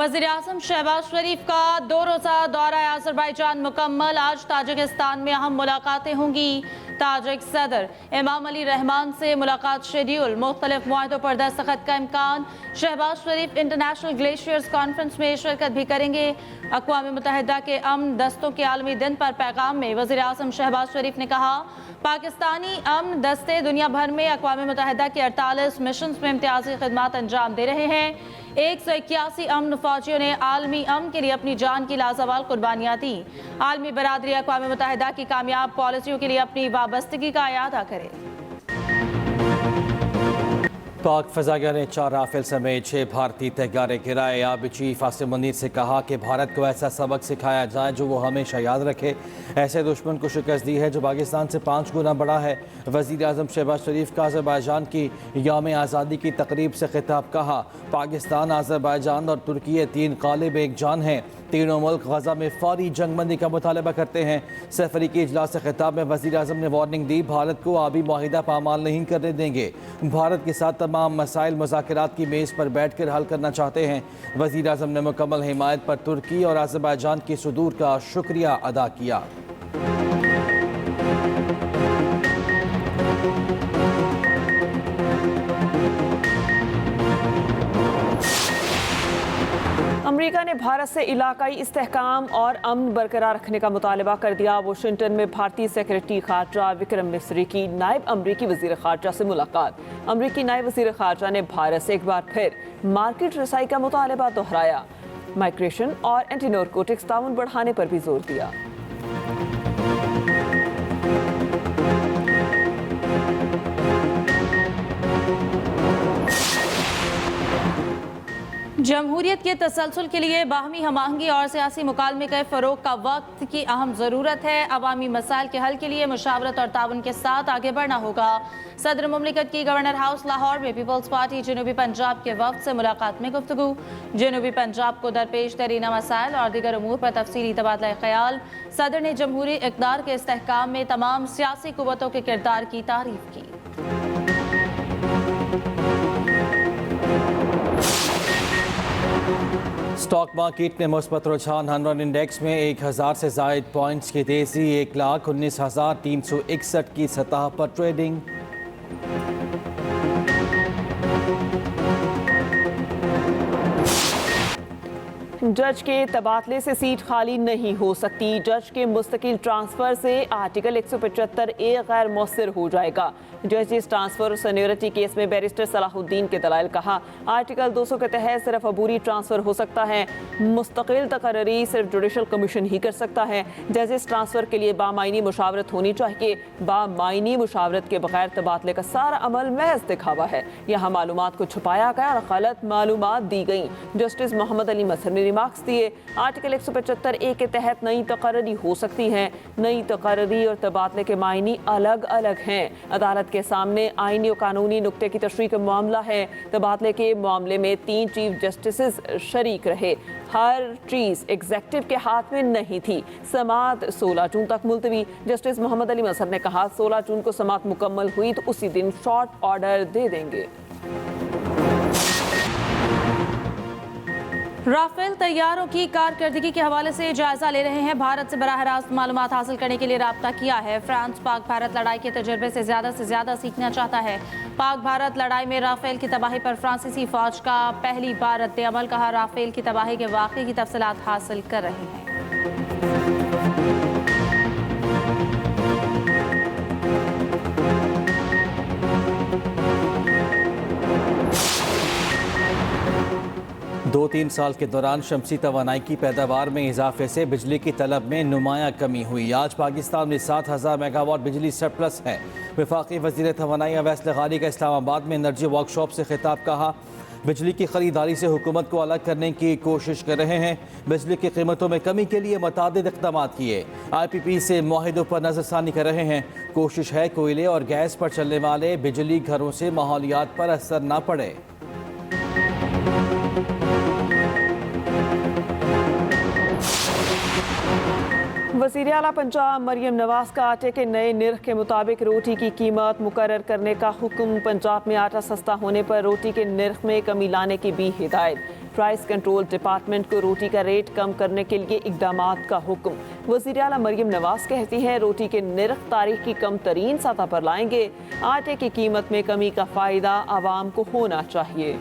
वज़ीर-ए-आज़म शहबाज शरीफ का 2 रोज़ा दौरा अज़रबैजान मुकम्मल। आज ताजिकिस्तान में अहम मुलाकातें होंगी। ताजिक सदर इमाम अली रहमान से मुलाकात शेड्यूल। मुख्तलिफ मुआहदों पर दस्तखत का इम्कान। शहबाज शरीफ इंटरनेशनल ग्लेशियर्स कॉन्फ्रेंस में शिरकत भी करेंगे। अक़वाम मुत्तहिदा के अमन दस्तों के आलमी दिन पर पैगाम में वज़ीर-ए-आज़म शहबाज शरीफ ने कहा, पाकिस्तानी अमन दस्ते दुनिया भर में अक़वाम मुत्तहिदा के 48 मिशन में इम्तियाजी खिदमात अंजाम दे रहे हैं। 181 अमन फौजियों ने आलमी अमन के लिए अपनी जान की लाजवाल कुर्बानियाँ दी। आलमी बरादरी अक़वाम मुत्तहिदा की कामयाब पॉलिसियों के लिए अपनी वाबस्तगी का इयादा करे। पाक फजाइया ने 4 राफेल समेत 6 भारतीय तैयारे गिराए। आर्मी चीफ आसिम मुनीर से कहा कि भारत को ऐसा सबक सिखाया जाए जो वो हमेशा याद रखे। ऐसे दुश्मन को शिकस्त दी है जो पाकिस्तान से 5 गुना बड़ा है। वज़ीर आज़म शहबाज शरीफ का अज़रबैजान की यौम आज़ादी की तकरीब से खिताब। कहा, पाकिस्तान, अज़रबैजान और तुर्की 3 ग़ालिब एक जान हैं। तीनों मुल्क गजा में फौरी जंगबंदी का मुतालबा करते हैं। सफरीकी इजलास से खिताब में वज़ीर आज़म ने वार्निंग दी, भारत को आबी मुआहिदा पामाल नहीं करने देंगे। भारत के साथ तमाम मसाइल मुज़ाकरात की मेज़ पर बैठ कर हल करना चाहते हैं। वज़ीर आज़म ने मुकम्मल हिमायत पर तुर्की और अज़रबैजान की सुदूर का शुक्रिया अदा किया। अमेरिका ने भारत से इलाकाई इस्तेहकाम और अमन बरकरार रखने का मुतालबा कर दिया। वाशिंगटन में भारतीय सेक्रेटरी खारजा विक्रम मिस्री की नायब अमरीकी वज़ीर खारजा से मुलाकात। अमरीकी नायब वज़ीर खारजा ने भारत से एक बार फिर मार्केट रसाई का मुतालबा दोहराया। माइग्रेशन और एंटी नारकोटिक्स ताउन बढ़ाने पर भी जोर दिया। जमहूरियत के तसलसल के लिए बाहमी हमाहंगी और सियासी मुकालमे के फ़रोग का वक्त की अहम ज़रूरत है। अवामी मसाइल के हल के लिए मुशावरत और ताउन के साथ आगे बढ़ना होगा। सदर मुमलिकत की गवर्नर हाउस लाहौर में पीपल्स पार्टी जनूबी पंजाब के वफ्द से मुलाकात में गुफ्तगू। जनूबी पंजाब को दरपेश तरीना मसाइल और दीगर उमूर पर तफसीली तबादला ख्याल। सदर ने जमहूरी इक़्तिदार के इस्तेहकाम में तमाम सियासी कुव्वतों के किरदार की तारीफ की। स्टॉक मार्केट में मुस्बत रुझान। हनरन इंडेक्स में 1000 से ज़ायद पॉइंट्स की तेजी। 1,19,361 की सतह पर ट्रेडिंग। जज के तबादले से सीट खाली नहीं हो सकती। जज के मुस्तकिल ट्रांसफर से आर्टिकल 175A गैर मौसर हो जाएगा। जजेस ट्रांसफर सीनियरिटी केस में बैरिस्टर सलाहुद्दीन के दलाइल। कहा, आर्टिकल 200 के तहत सिर्फ अबूरी ट्रांसफर हो सकता है। मुस्तकिल तकर्री सिर्फ जुडिशल कमीशन ही कर सकता है। जजेस ट्रांसफर के लिए बामायनी मुशावरत होनी चाहिए। बामायनी मुशावरत के बगैर तबादले का सारा अमल महज दिखावा है। यहाँ मालूमात को छुपाया गया और गलत मालूमात दी गई। जस्टिस मोहम्मद अली मसहर ने रिमार्क्स दिए, आर्टिकल 175A के तहत नई तकर्री हो सकती है। नई तकर्री और तबादले के मायनी अलग अलग हैं। अदालत के सामने आईनी और कानूनी नुक्ते की तशरीह का मामला है। तबादले के मामले में 3 चीफ जस्टिस शरीक रहे। हर चीज एग्जेक्टिव के हाथ में नहीं थी। समात 16 जून तक मुलतवी। जस्टिस मोहम्मद अली मसहर ने कहा, 16 जून को समात मुकम्मल हुई तो उसी दिन शॉर्ट ऑर्डर दे देंगे। राफेल तैयारों की कारकर्दगी के हवाले से जायजा ले रहे हैं। भारत से बराह रास्त मालूमात हासिल करने के लिए राब्ता किया है। फ्रांस पाक भारत लड़ाई के तजर्बे से ज्यादा सीखना चाहता है। पाक भारत लड़ाई में राफेल की तबाही पर फ्रांसीसी फौज का पहली बार रद्द-ए-अमल। कहा, राफेल की तबाही के वाक़े की तफसीलात हासिल कर रहे हैं। दो 3 साल के दौरान शमसी तवानाई की पैदावार में इजाफे से बिजली की तलब में नुमाया कमी हुई। आज पाकिस्तान में 7000 मेगावाट बिजली सरप्लस है। वफाकी वज़ीर तवानाई अवैस लगारी का इस्लामाबाद में एनर्जी वर्कशॉप से खिताब। कहा, बिजली की खरीदारी से हुकूमत को अलग करने की कोशिश कर रहे हैं। बिजली की कीमतों में कमी के लिए मुतादिद इक़दाम किए। IPP से मुआहिदों पर नज़रसानी कर रहे हैं। कोशिश है कोयले और गैस पर चलने वाले बिजली घरों से माहौलियात पर असर न पड़े। वज़ीर आला पंजाब मरियम नवाज का आटे के नए निर्ख के मुताबिक रोटी की कीमत मुकर्रर करने का हुक्म। पंजाब में आटा सस्ता होने पर रोटी के निर्ख में कमी लाने की भी हिदायत। प्राइस कंट्रोल डिपार्टमेंट को रोटी का रेट कम करने के लिए इक़दामात का हुक्म। वज़ीर आला मरियम नवाज कहती हैं रोटी के निर्ख तारीख की कम तरीन सतह पर लाएंगे। आटे की कीमत में कमी का फ़ायदा आवाम को होना चाहिए।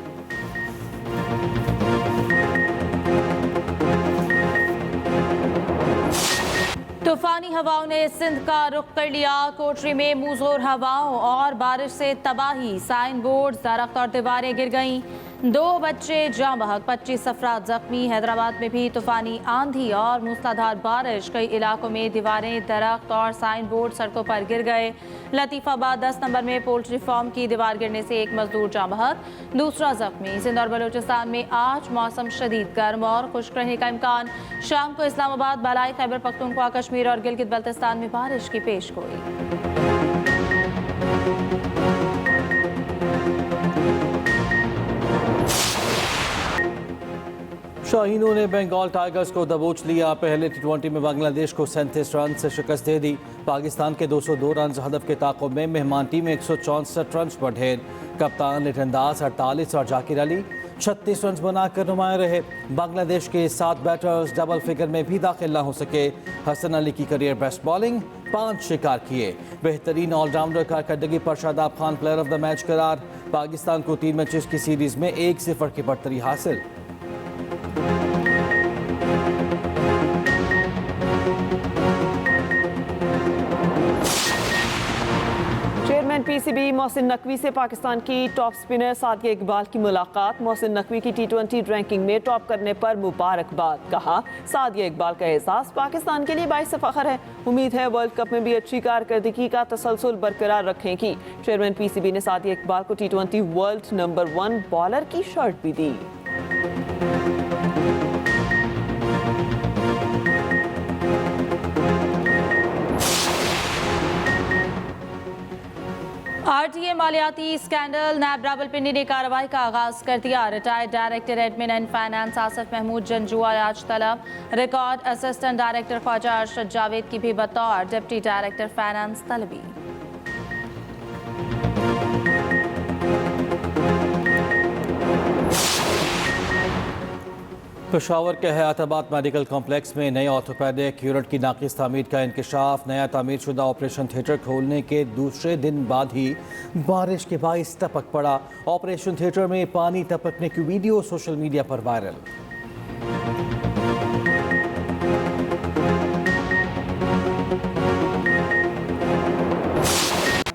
तूफानी हवाओं ने सिंध का रुख कर लिया। कोटरी में मूसलाधार हवाओं और बारिश से तबाही। साइन बोर्ड, दरख्त और दीवारें गिर गईं। 2 बच्चे जाँ बहक, 25 अफराद जख्मी। हैदराबाद में भी तूफानी आंधी और मूसलाधार बारिश। कई इलाकों में दीवारें, दरख्त और साइन बोर्ड सड़कों पर गिर गए। लतीफ़ाबाद 10 नंबर में पोल्ट्री फार्म की दीवार गिरने से एक मजदूर जाँ बहक, दूसरा जख्मी। सिंध और बलूचिस्तान में आज मौसम शदीद गर्म और खुश्क रहने का इम्कान। शाम को इस्लामाबाद, बालाई खैबर पख्तूनख्वा, कश्मीर और गिलगित बल्तिस्तान में बारिश की पेशगोई। शाहीनों ने बंगाल टाइगर्स को दबोच लिया। पहले T20 में बांग्लादेश को 37 रन से शिकस्त दे दी। पाकिस्तान के 202 रन हदफ के ताक़ुब में मेहमान टीम 164 रन पर ढेर। कप्तान लिटनदास 48 और जाकिर अली 36 रन बनाकर नुमाया रहे। बांग्लादेश के 7 बैटर्स डबल फिगर में भी दाखिल न हो सके। हसन अली की करियर बेस्ट बॉलिंग, 5 शिकार किए। बेहतरीन ऑलराउंडर कारकर्दगी पर Shadab Khan player of the match करार। पाकिस्तान को 3 मैचेस की सीरीज में 1-0 की बढ़तरी हासिल। चेयरमैन पीसीबी मोहसिन नकवी से पाकिस्तान की टॉप स्पिनर सादिया इकबाल की मुलाकात। मोहसिन नकवी की T20 रैंकिंग में टॉप करने पर मुबारकबाद। कहा सादिया इकबाल का एहसास पाकिस्तान के लिए बाइस फख्र है। उम्मीद है वर्ल्ड कप में भी अच्छी कारकर्दगी का तसलसल बरकरार रखेंगी। चेयरमैन पीसीबी ने सादिया इकबाल को T20 वर्ल्ड नंबर 1 बॉलर की शर्ट भी दी। RTA मालियाती scandal. नायब रावलपिंडी ने कार्रवाई का आगाज कर दिया। Retired director admin and finance Asif Mahmood Janjua आज तलब। Record assistant director Khwaja Arshad Javed की भी बतौर डिप्टी डायरेक्टर फाइनेंस तलबी। पेशावर के हयाताबाद मेडिकल कॉम्प्लेक्स में नए ऑर्थोपेडिक यूनिट की नाकिस तामीर का इंकशाफ। नया तामीर शुदा ऑपरेशन थिएटर खोलने के दूसरे दिन बाद ही बारिश के बाइस टपक पड़ा। ऑपरेशन थिएटर में पानी टपकने की वीडियो सोशल मीडिया पर वायरल।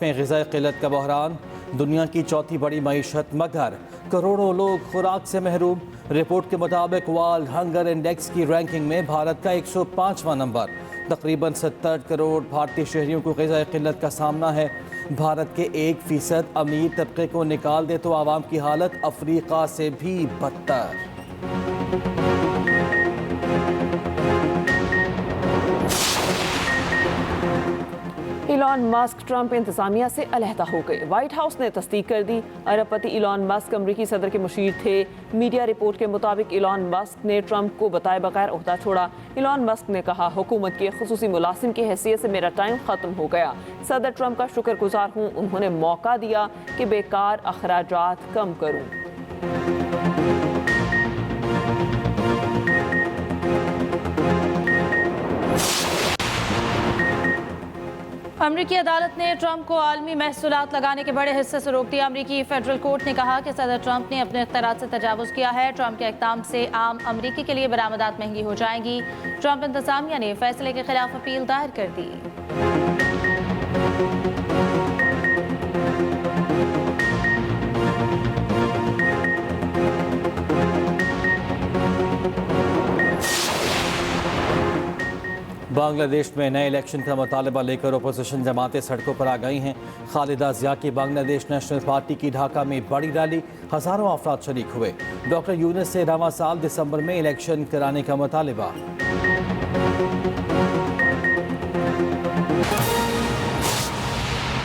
में ग़िज़ाई क़िल्लत का बहरान। दुनिया की चौथी बड़ी मईशत मगर करोड़ों लोग खुराक से महरूम। रिपोर्ट के मुताबिक वर्ल्ड हंगर इंडेक्स की रैंकिंग में भारत का 105वां नंबर। तकरीबन 70 करोड़ भारतीय शहरियों को ग़िज़ाई क़िल्लत का सामना है। भारत के 1% अमीर तबके को निकाल दे तो आवाम की हालत अफ्रीका से भी बदतर। इलॉन मस्क ट्रंप इंतजामिया से अलहदा हो गए। व्हाइट हाउस ने तस्दीक कर दी। अरबपति इलॉन मस्क अमरीकी सदर के मुशीर थे। मीडिया रिपोर्ट के मुताबिक इलॉन मस्क ने ट्रंप को बताए बगैर ओहदा छोड़ा। इलॉन मस्क ने कहा हुकूमत के खुसूसी मुलाजिम की हैसियत से मेरा टाइम ख़त्म हो गया। सदर ट्रंप का शुक्रगुजार हूँ, उन्होंने मौका दिया कि बेकार अखराजात कम करूँ। अमरीकी अदालत ने ट्रंप को आलमी महसूलात लगाने के बड़े हिस्से से रोक दिया। अमरीकी फेडरल कोर्ट ने कहा कि सदर ट्रंप ने अपने इख्तियारात से तजावुज़ किया है। ट्रंप के इक़दाम से आम अमरीकी के लिए बरामदात महंगी हो जाएंगी। ट्रंप इंतजामिया ने फैसले के खिलाफ अपील दायर कर दी। बांग्लादेश में नए इलेक्शन का मुतालबा लेकर अपोजिशन जमातें सड़कों पर आ गई हैं। खालिदा जिया की बांग्लादेश नेशनल पार्टी की ढाका में बड़ी रैली, हज़ारों अफराद शरीक हुए। डॉक्टर यूनुस से रवां साल दिसंबर में इलेक्शन कराने का मुतालबा।